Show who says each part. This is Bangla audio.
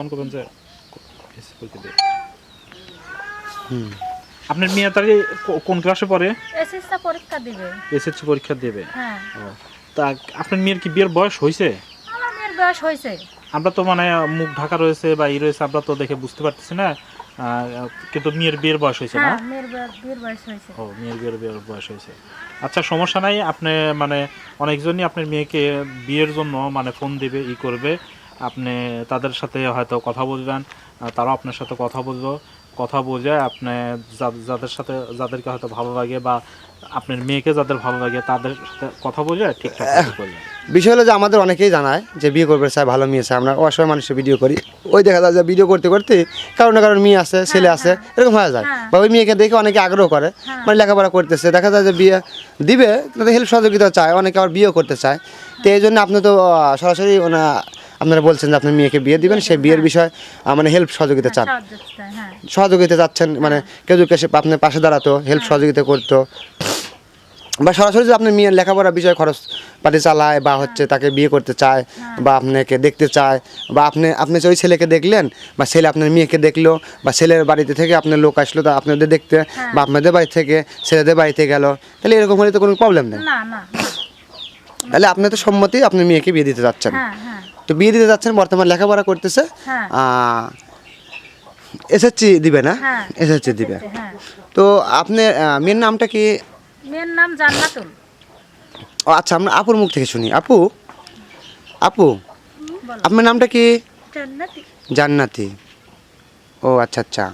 Speaker 1: মনে করবেন যে এসএসসি পরীক্ষা দিয়ে আপনার মেয়ে তাহলে কোন ক্লাসে পড়ে?
Speaker 2: এসএসসি পরীক্ষা দিবে।
Speaker 1: এসএসসি পরীক্ষা দেবে।
Speaker 2: হ্যাঁ।
Speaker 1: তা আপনার মেয়ের কি বিয়ের বয়স হয়েছে?
Speaker 2: আমার মেয়ের বয়স হয়েছে।
Speaker 1: আমরা তো মানে মুখ ঢাকা রয়েছে বা ই রয়েছে, আমরা তো দেখে বুঝতে পারতেছি না, কিন্তু মেয়ের বিয়ের বয়স হয়েছে না?
Speaker 2: হ্যাঁ, মেয়ের বিয়ের বয়স হয়েছে।
Speaker 1: ও, মেয়ের বিয়ের বয়স হয়েছে। আচ্ছা, সমস্যা নাই। আপনি মানে অনেকজনই আপনার মেয়েকে বিয়ের জন্য মানে ফোন দেবে, ই করবে, আপনি তাদের সাথে হয়তো কথা বলবেন, তারাও আপনার সাথে কথা বলবো, কথা বলে আপনি যাদের সাথে যাদেরকে হয়তো ভালো লাগে বা আপনার মেয়েকে যাদের ভালো লাগে তাদের সাথে কথা বলে ঠিকঠাক করবেন।
Speaker 3: বিষয় হলো যে আমাদের অনেকেই জানায় যে বিয়ে করবে চায়, ভালো মেয়ে চায়। আমরা অসহায় মানুষের ভিডিও করি, ওই দেখা যায় যে ভিডিও করতে করতে কারণ না কারণ মেয়ে আছে, ছেলে আছে, এরকম হয়ে যায়। বা ওই মেয়েকে দেখে অনেকে আগ্রহ করে, মানে লেখাপড়া করতেছে, দেখা যায় যে বিয়ে দিবে, তাদের হেল্প সহযোগিতা চায়, অনেকে আবার বিয়েও করতে চায়। তো এই জন্য আপনি তো সরাসরি আপনারা বলছেন যে আপনার মেয়েকে বিয়ে দিবেন, সেই বিয়ের বিষয় মানে হেল্প সহযোগিতা চান, সহযোগিতা চাচ্ছেন, মানে কেউ যদি আপনার পাশে দাঁড়াতো, হেল্প সহযোগিতা করতো, বা সরাসরি যদি আপনার মেয়ের লেখাপড়ার বিষয়ে খরচ পাতি চালায় বা হচ্ছে তাকে বিয়ে করতে চায় বা আপনাকে দেখতে চায়, বা আপনি ওই ছেলেকে দেখলেন বা ছেলে আপনার মেয়েকে দেখলো, বা ছেলের বাড়িতে থেকে আপনার লোক আসলো তা আপনাদের দেখতে, বা আপনাদের বাড়ি থেকে ছেলেদের বাড়িতে গেল, তাহলে এরকম হলে তো কোনো প্রবলেম নেই। তাহলে আপনি তো সম্মতি আপনার মেয়েকে বিয়ে দিতে যাচ্ছেন। তো বিয়ে দিতে যাচ্ছেন, বর্তমান লেখাপড়া করতেছে, এসএসসি দিবে না? এসএসসি দিবে। তো আপনার মেয়ের নামটা কি?
Speaker 2: মেয়ের নাম জান্নাতুল।
Speaker 3: ও আচ্ছা, আমরা আপুর মুখ থেকে শুনি। আপু আপনার নামটা কি?
Speaker 2: জান্নাতি।
Speaker 3: জান্নাতি। ও আচ্ছা আচ্ছা।